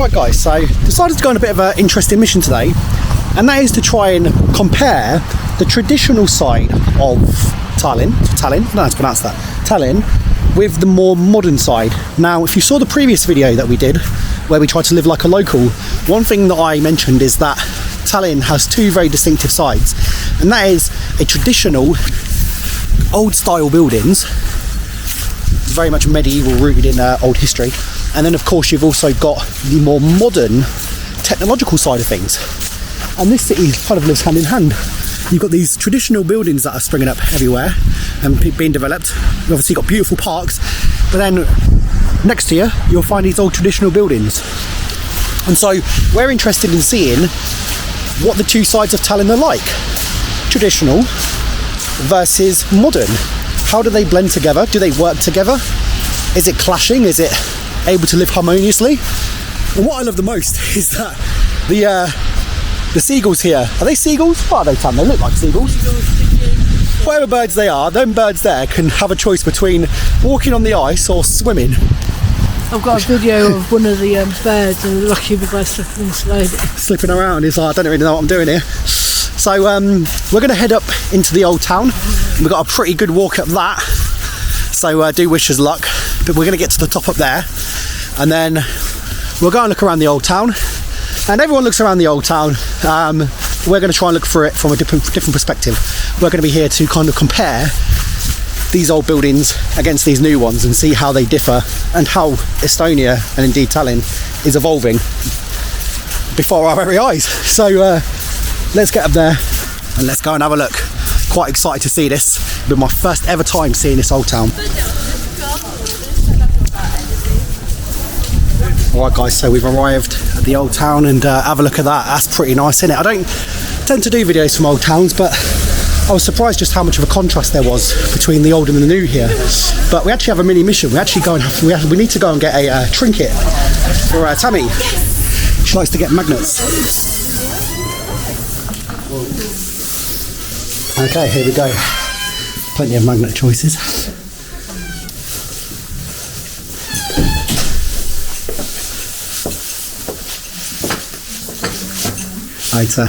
Right guys, so decided to go on a bit of an interesting mission today, and that is to try and compare the traditional side of Tallinn, I don't know how to pronounce that, Tallinn, with the more modern side. Now, if you saw the previous video that we did, where we tried to live like a local, one thing that I mentioned is that Tallinn has two very distinctive sides, and that is a traditional old style buildings, very much medieval, rooted in old history, and then of course you've also got the more modern technological side of things. And this city kind of lives hand in hand. You've got these traditional buildings that are springing up everywhere and being developed. You've obviously got beautiful parks, but then next to you you'll find these old traditional buildings. And so we're interested in seeing what the two sides of Tallinn are like. Traditional versus modern. How do they blend together? Do they work together? Is it clashing? Is it able to live harmoniously? And what I love the most is that the seagulls here, are they seagulls? What are they, Tam? They look like seagulls. Whatever birds they are, them birds there can have a choice between walking on the ice or swimming. I've got a video of one of the birds and lucky the guy slipping and sliding. Slipping around, he's like, I don't really know what I'm doing here. So we're going to head up into the old town. We've got a pretty good walk up that, so do wish us luck. But we're going to get to the top up there, and then we'll go and look around the old town. And everyone looks around the old town. We're going to try and look for it from a different perspective. We're going to be here to kind of compare these old buildings against these new ones and see how they differ and how Estonia, and indeed Tallinn, is evolving before our very eyes. So let's get up there and let's go and have a look. Quite excited to see this. It'll be my first ever time seeing this old town. Alright guys, so we've arrived at the old town, and have a look at that. That's pretty nice, isn't it? I don't tend to do videos from old towns, but I was surprised just how much of a contrast there was between the old and the new here. But we actually have a mini mission. We actually go and we need to go and get a trinket for Tammy. She likes to get magnets. Okay, here we go. Plenty of magnet choices. Aitäh.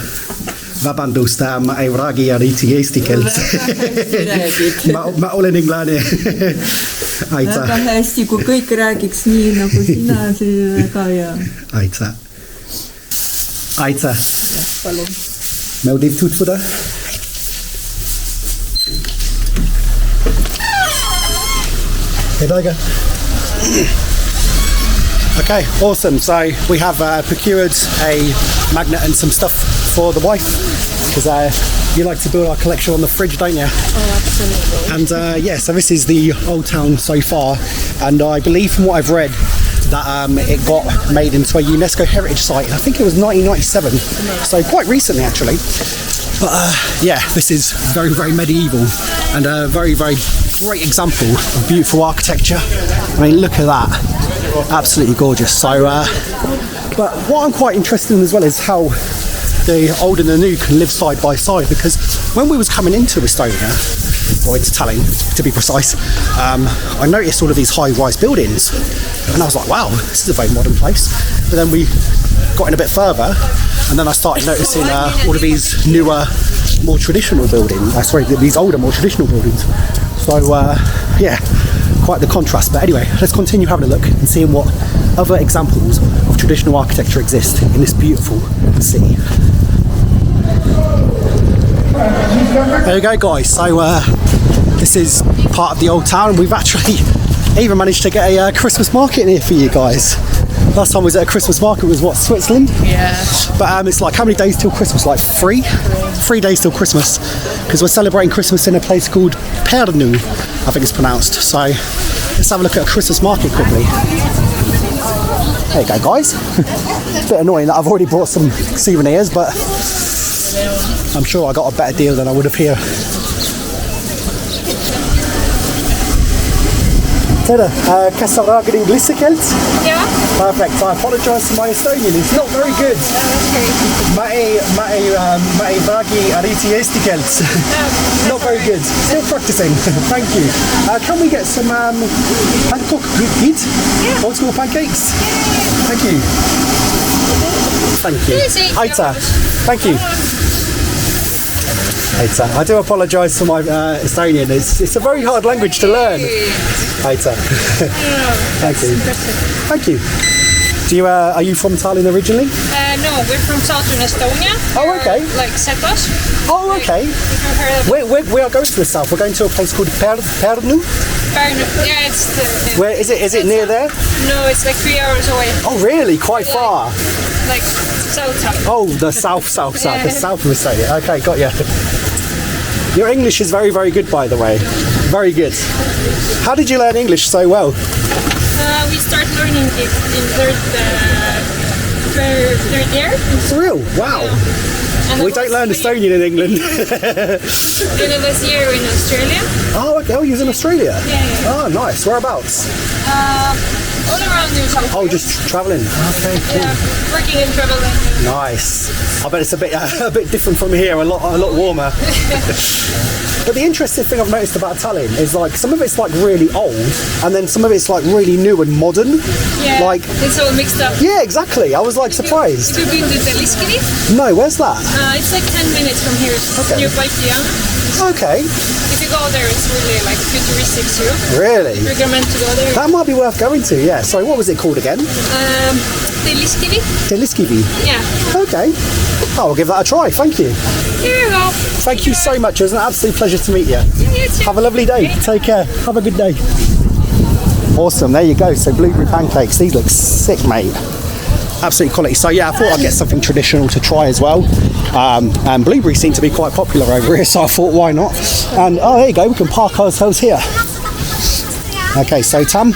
Vabandust, ma ei räägi eriti eesti keelt. ma olen inglane. Aitäh. Väga hästi, kui kõik räägiks nii nagu sina, see väga hea. Aitäh. Aitäh. Palun. Meil div tutvuda. Okay, awesome. So we have procured a magnet and some stuff for the wife, because you like to build our collection on the fridge, don't you? Oh, absolutely. And yeah, so this is the old town so far, and I believe from what I've read that it got made into a UNESCO Heritage site. I think it was 1997, so quite recently actually. But yeah, this is very, very medieval, and a very, very great example of beautiful architecture. I mean, look at that, absolutely gorgeous. So, but what I'm quite interested in as well is how the old and the new can live side by side, because when we was coming into Estonia, or into Tallinn to be precise, I noticed all of these high-rise buildings, and I was like, wow, this is a very modern place. But then we got in a bit further, and then I started noticing all of these newer, more traditional buildings. Sorry, these older, more traditional buildings. So yeah, quite the contrast. But anyway, let's continue having a look and seeing what other examples of traditional architecture exist in this beautiful city. There you go, guys. So this is part of the old town. We've actually even managed to get a Christmas market in here for you guys. Last time we was at a Christmas market was what, Switzerland? Yeah. But it's like, how many days till Christmas? Like 3 days till Christmas, because we're celebrating Christmas in a place called Pärnu, I think it's pronounced. So let's have a look at a Christmas market quickly. There you go, guys. It's a bit annoying that I've already brought some souvenirs, but I'm sure I got a better deal than I would have here. Tere, kas sa räägid inglise keelt? Yeah. Perfect. I apologise for my Estonian. It's not very good. Okay. Ma ei räägi eriti eesti keelt. Not very good. Still practicing. Thank you. Can we get some Bangkok good? Yeah. Old school pancakes? Thank you. Thank you. Easy. Aita. Thank you. Aita. I do apologise for my Estonian. It's a very hard language to learn. Aita. Thank you. Thank you. Do you are you from Tallinn originally? No, we're from southern Estonia. Oh, We're, okay. Like Setos. Oh, okay. If you've heard of We are going to the south. We're going to a place called Pärnu. Yeah, it's the. Where is it? Is it near there? No, it's like 3 hours away. Oh, really? Quite far. Like south. Oh, the south, the south of Estonia. Okay, got you. Your English is very, very good, by the way. Very good. How did you learn English so well? We start learning it in third year. It's real. Wow. And We don't learn Estonian in England. Then it was year in Australia. Oh, okay. Oh, you was in Australia? Yeah. Oh, nice. Whereabouts? All around New South Oh, Wales. just travelling. Okay, cool. Yeah, working and traveling. Nice. I bet it's a bit different from here. A lot warmer. But the interesting thing I've noticed about Tallinn is like some of it's like really old, and then some of it's like really new and modern. Yeah, Like it's all mixed up. yeah, exactly. I was like surprised. Have you been to Telliskivi? No, where's that? It's like 10 minutes from here. It's Okay. nearby Tallinn. Okay, If you go there, it's really like futuristic too. really. Recommend to go there. That might be worth going to. Yeah. Sorry, what was it called again? Telliskivi? Telliskivi. Yeah. Okay. Oh, I'll give that a try. Thank you. Here you go. Thank you so much. It was an absolute pleasure to meet you. You too. Have a lovely day. Take care. Have a good day. Awesome. There you go. So blueberry pancakes. These look sick, mate. Absolute quality. So yeah, I thought I'd get something traditional to try as well. And blueberries seem to be quite popular over here, so I thought why not? And oh, there you go. We can park ourselves here. Okay, so Tam,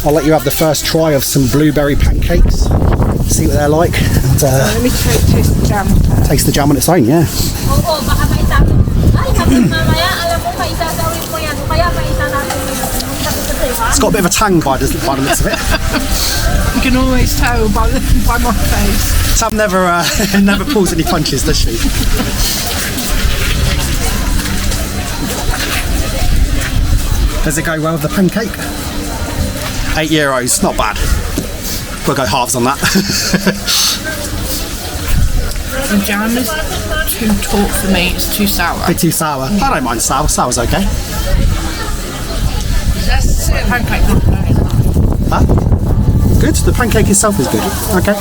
I'll let you have the first try of some blueberry pancakes. See what they're like. And, Let me taste the jam. taste the jam on its own. Yeah. Oo, baka maitapon. Ay, kapag mamaya, alam mo, maitatawin mo yan. Kaya maitanatin mo yan. It's got a bit of a tang by the looks of it. You can always tell by my face. Tam never never pulls any punches, does she? Does it go well with the pancake? €8, not bad. We'll go halves on that. The jam is too taut for me. It's too sour. Bit too sour. I don't mind sour. Sour's okay. That's pancake. Huh? Good. The pancake itself is good. Okay.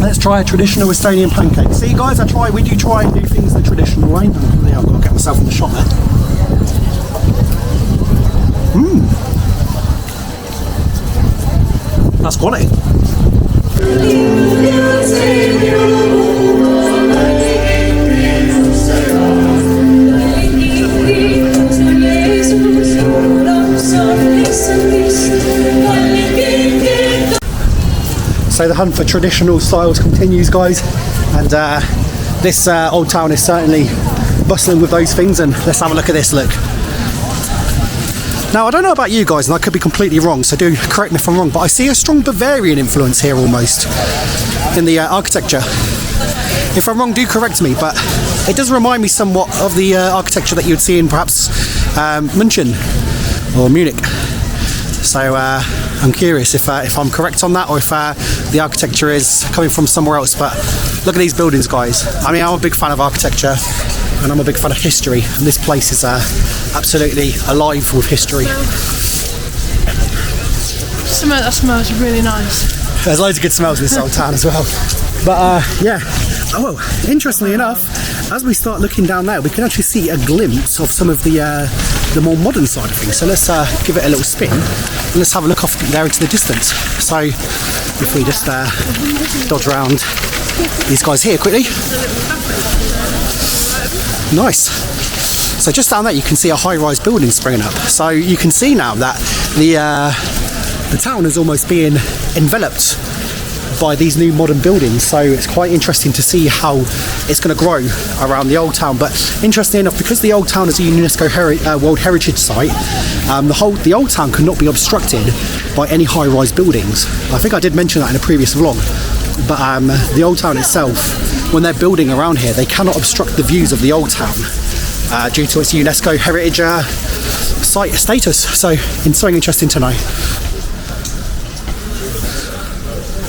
Let's try a traditional Estonian pancake. See, guys, we do try and do things the traditional way. Yeah, I've got to get myself in the shot there. That's quality. So the hunt for traditional styles continues, guys, and this old town is certainly bustling with those things. And let's have a look at this. Look. Now, I don't know about you guys, and I could be completely wrong, so do correct me if I'm wrong, but I see a strong Bavarian influence here almost in the architecture. If I'm wrong, do correct me, but it does remind me somewhat of the architecture that you'd see in perhaps München or Munich. So I'm curious if I'm correct on that, or if the architecture is coming from somewhere else. But look at these buildings, guys. I mean, I'm a big fan of architecture, and I'm a big fan of history, and this place is absolutely alive with history. That smells really nice. There's loads of good smells in this old town as well. But yeah, oh, interestingly enough, as we start looking down there, we can actually see a glimpse of some of the more modern side of things. So let's give it a little spin, and let's have a look off there into the distance. So if we just dodge around these guys here quickly. Nice. So just down there you can see a high-rise building springing up. So you can see now that the town is almost being enveloped by these new modern buildings, so it's quite interesting to see how it's going to grow around the old town. But interesting enough, because the old town is a UNESCO World Heritage site, the old town cannot be obstructed by any high-rise buildings. I think I did mention that in a previous vlog, but the old town itself, when they're building around here, they cannot obstruct the views of the old town due to its UNESCO Heritage site status. So it's something interesting to know.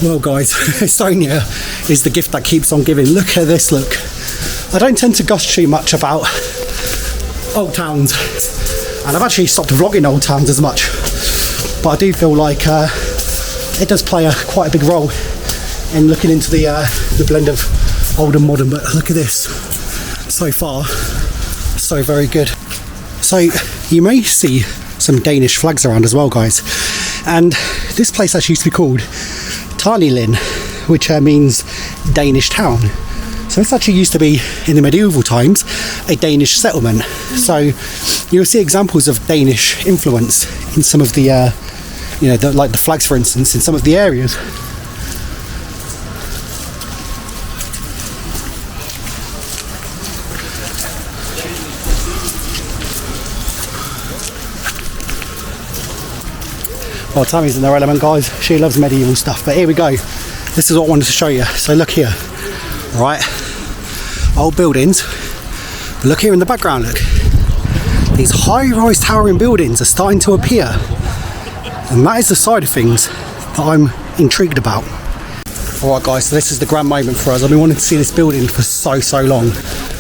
Well guys, Estonia is the gift that keeps on giving. Look at this, look. I don't tend to gush too much about old towns, and I've actually stopped vlogging old towns as much, but I do feel like it does play quite a big role in looking into the blend of old and modern. But look at this, so far so very good. So you may see some Danish flags around as well, guys, and this place actually used to be called Tallinn, which means Danish town. So this actually used to be, in the medieval times, a Danish settlement. So you'll see examples of Danish influence in some of the, like the flags, for instance, in some of the areas. Well, Tammy's in their element, guys. She loves medieval stuff. But here we go. This is what I wanted to show you. So look here. Right. Old buildings. But look here in the background, look. These high-rise towering buildings are starting to appear. And that is the side of things that I'm intrigued about. Alright guys, so this is the grand moment for us. I've been wanting to see this building for so long.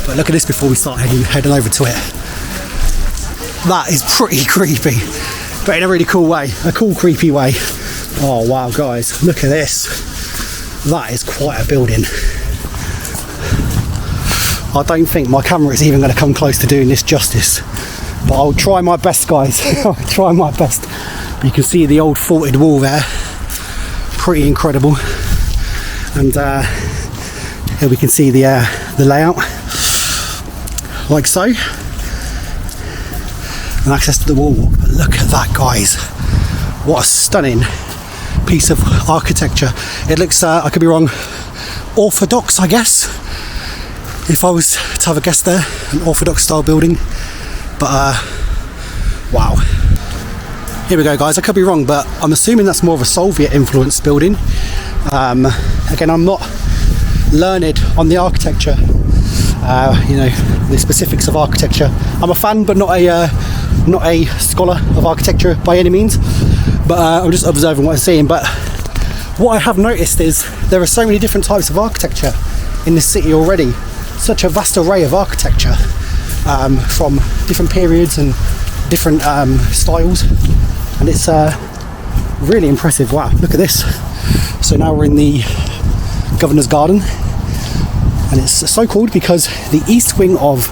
But look at this before we start heading over to it. That is pretty creepy. But in a really cool way, a cool creepy way. Oh wow guys, look at this. That is quite a building. I don't think my camera is even going to come close to doing this justice, but I'll try my best, guys. I'll try my best. You can see the old forted wall there, pretty incredible. And here we can see the layout, like so. And access to the wall walk. But look at that, guys. What a stunning piece of architecture. It looks, I could be wrong, orthodox, I guess, if I was to have a guess there, an orthodox style building. But wow. Here we go, guys. I could be wrong, but I'm assuming that's more of a Soviet influenced building. Again, I'm not learned on the architecture, the specifics of architecture. I'm a fan, but not a scholar of architecture by any means, but I'm just observing what I'm seeing. But what I have noticed is there are so many different types of architecture in this city already. Such a vast array of architecture from different periods and different styles, and it's really impressive. Wow, look at this. So now we're in the Governor's Garden, and it's so called because the east wing of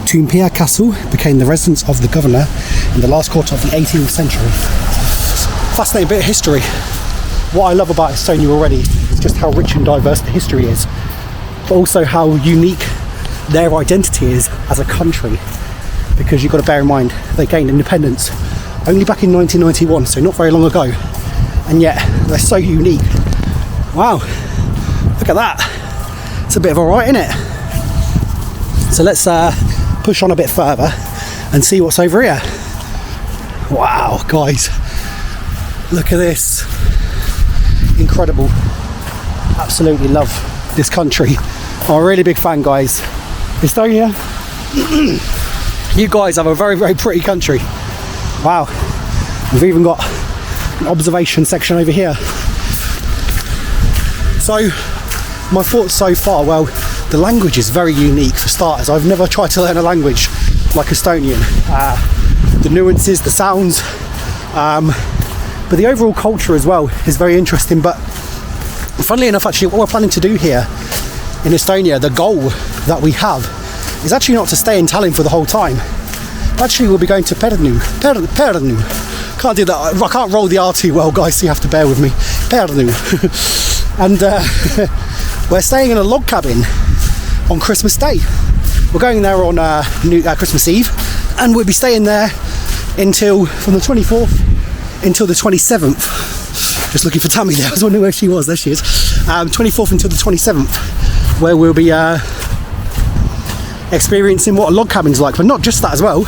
Toompea Castle became the residence of the governor in the last quarter of the 18th century. Fascinating bit of history. What I love about Estonia already is just how rich and diverse the history is, but also how unique their identity is as a country, because you've got to bear in mind they gained independence only back in 1991, so not very long ago, and yet they're so unique. Wow, look at that. It's a bit of a ride, isn't it? So let's push on a bit further and see what's over here. Wow, guys, look at this. Incredible. Absolutely love this country. I'm a really big fan, guys. Estonia, you guys have a very pretty country. Wow. We've even got an observation section over here. So my thoughts so far, well, the language is very unique for starters. I've never tried to learn a language like Estonian. The nuances, the sounds, but the overall culture as well is very interesting. But funnily enough, actually, what we're planning to do here in Estonia, the goal that we have is actually not to stay in Tallinn for the whole time. Actually, we'll be going to Pärnu. Can't do that. I can't roll the R too well, guys, so you have to bear with me. Pärnu. And we're staying in a log cabin on Christmas Day. We're going there on Christmas Eve, and we'll be staying there from the 24th until the 27th. Just looking for Tammy there. I was wondering where she was. There she is. 24th until the 27th, where we'll be experiencing what a log cabin's like. But not just that as well.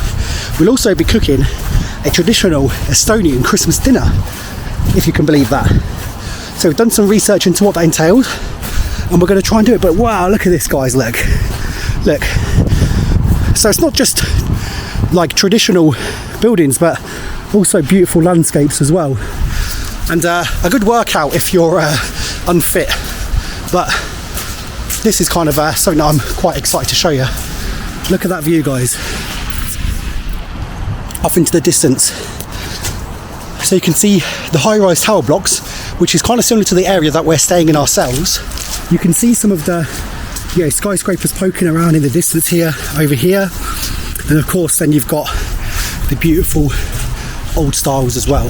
We'll also be cooking a traditional Estonian Christmas dinner, if you can believe that. So we've done some research into what that entails, and we're going to try and do it. But wow, look at this, guys. Look. So it's not just like traditional buildings, but also beautiful landscapes as well, and a good workout if you're unfit. But this is kind of something that I'm quite excited to show you. Look at that view, guys, off into the distance. So you can see the high-rise tower blocks, which is kind of similar to the area that we're staying in ourselves. You can see some of the skyscrapers poking around in the distance here, over here, and of course then you've got the beautiful old styles as well.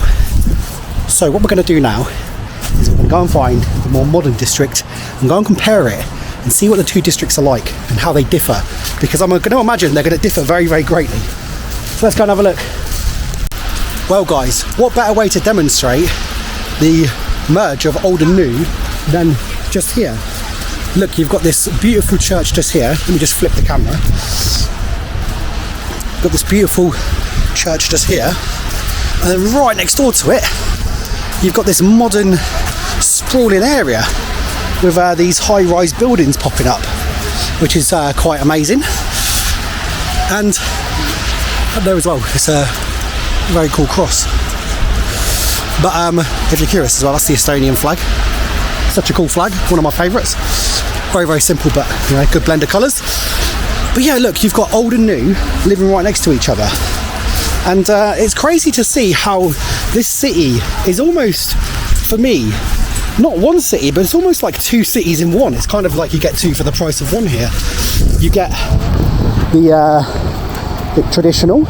So what we're going to do now is we're going to go and find the more modern district and go and compare it and see what the two districts are like and how they differ, because I'm going to imagine they're going to differ very, very greatly. So let's go and have a look. Well guys, what better way to demonstrate the merge of old and new than just here. Look, you've got this beautiful church just here. Let me just flip the camera. Got this beautiful church just here, and then right next door to it you've got this modern sprawling area with these high-rise buildings popping up, which is quite amazing. And up there as well, it's a very cool cross. But if you're curious as well, that's the Estonian flag. Such a cool flag, one of my favourites. Very, very simple, but good blend of colours. But yeah, look, you've got old and new living right next to each other. And it's crazy to see how this city is almost, for me, not one city, but it's almost like two cities in one. It's kind of like you get two for the price of one here. You get the traditional,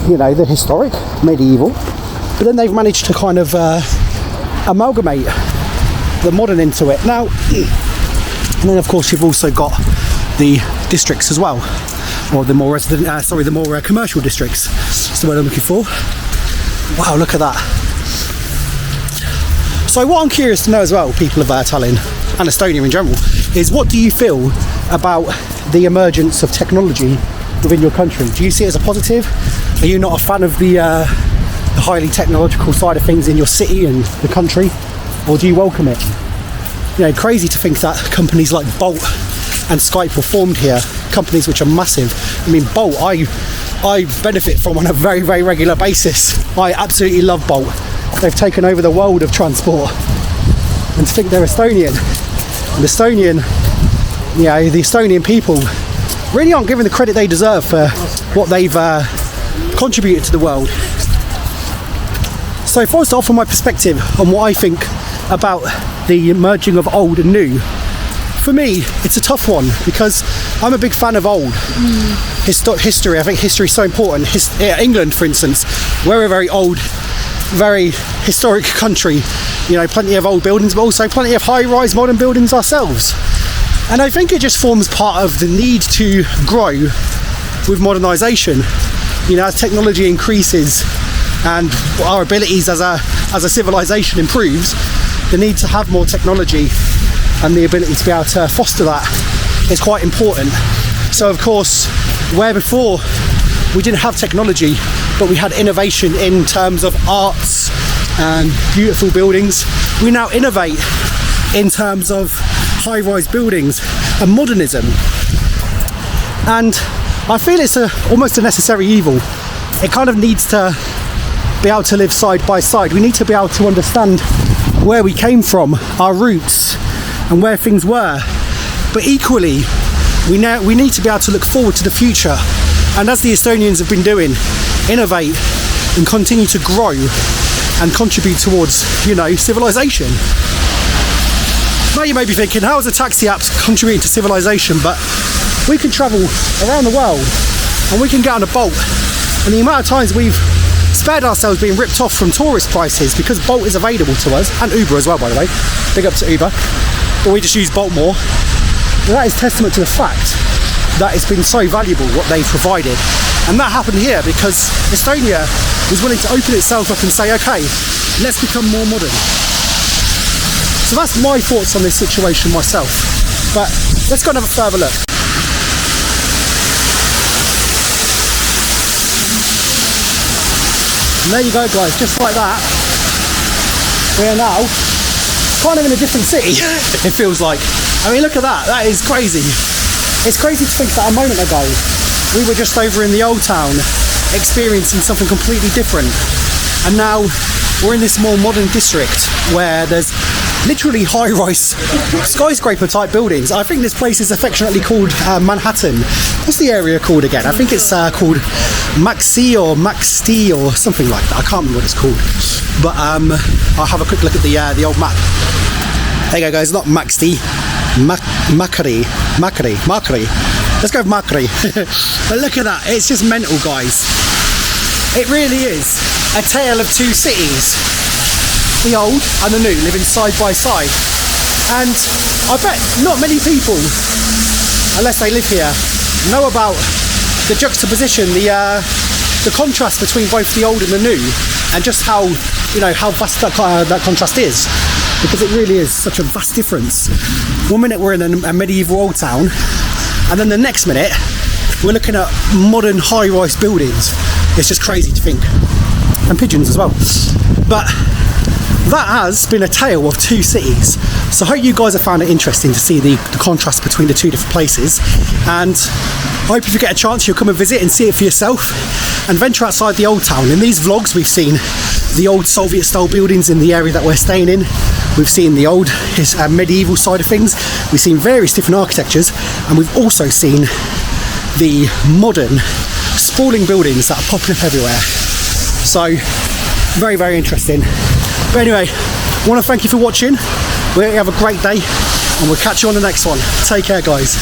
the historic, medieval, but then they've managed to kind of amalgamate the modern into it. Now, and then of course you've also got the districts as well, or the more commercial districts. That's the word I'm looking for. Wow, look at that. So what I'm curious to know as well, people of Tallinn and Estonia in general, is what do you feel about the emergence of technology within your country? Do you see it as a positive? Are you not a fan of the highly technological side of things in your city and the country, or do you welcome it? Crazy to think that companies like Bolt and Skype were formed here, companies which are massive. I mean, Bolt, I benefit from on a very, very regular basis. I absolutely love Bolt. They've taken over the world of transport. And to think they're Estonian, and the Estonian people really aren't given the credit they deserve for what they've contributed to the world. So if I was to offer my perspective on what I think about the merging of old and new, for me it's a tough one, because I'm a big fan of old history. I think history is so important. England, for instance, we're a very old, very historic country, plenty of old buildings, but also plenty of high-rise modern buildings ourselves. And I think it just forms part of the need to grow with modernisation. As technology increases and our abilities as a civilization improves, the need to have more technology and the ability to be able to foster that is quite important. So of course, where before we didn't have technology, but we had innovation in terms of arts and beautiful buildings, we now innovate in terms of high-rise buildings and modernism. And I feel it's almost a necessary evil. It kind of needs to be able to live side by side. We need to be able to understand where we came from, our roots, and where things were. But equally, we need to be able to look forward to the future. And as the Estonians have been doing, innovate and continue to grow and contribute towards, civilization. Now you may be thinking, how is the taxi apps contributing to civilization? But we can travel around the world and we can get on a Bolt. And the amount of times we've spared ourselves being ripped off from tourist prices because Bolt is available to us, and Uber as well, by the way. Big up to Uber. But we just use Bolt more. And that is testament to the fact that it's been so valuable what they've provided. And that happened here because Estonia was willing to open itself up and say, okay, let's become more modern. So that's my thoughts on this situation myself. But let's go and have a further look. And there you go, guys, just like that. We are now kind of in a different city, it feels like. I mean, look at that, that is crazy. It's crazy to think that a moment ago, we were just over in the old town, experiencing something completely different. And now we're in this more modern district where there's literally high-rise skyscraper type buildings. I think this place is affectionately called Manhattan. What's the area called again? I think it's called Maxi or Maxti or something like that. I can't remember what it's called. But I'll have a quick look at the old map. There you go, guys. Not Maxti, Maakri. Let's go with Maakri. But look at that. It's just mental, guys. It really is a tale of two cities. The old and the new living side by side, and I bet not many people, unless they live here, know about the juxtaposition, the contrast between both the old and the new, and just how vast that contrast is, because it really is such a vast difference. One minute we're in a medieval old town, and then the next minute we're looking at modern high-rise buildings. It's just crazy to think, and pigeons as well. But that has been a tale of two cities. So I hope you guys have found it interesting to see the contrast between the two different places. And I hope if you get a chance, you'll come and visit and see it for yourself and venture outside the old town. In these vlogs, we've seen the old Soviet style buildings in the area that we're staying in. We've seen the old medieval side of things. We've seen various different architectures, and we've also seen the modern sprawling buildings that are popping up everywhere. So very, very interesting. But anyway, I want to thank you for watching. We hope you have a great day, and we'll catch you on the next one. Take care, guys.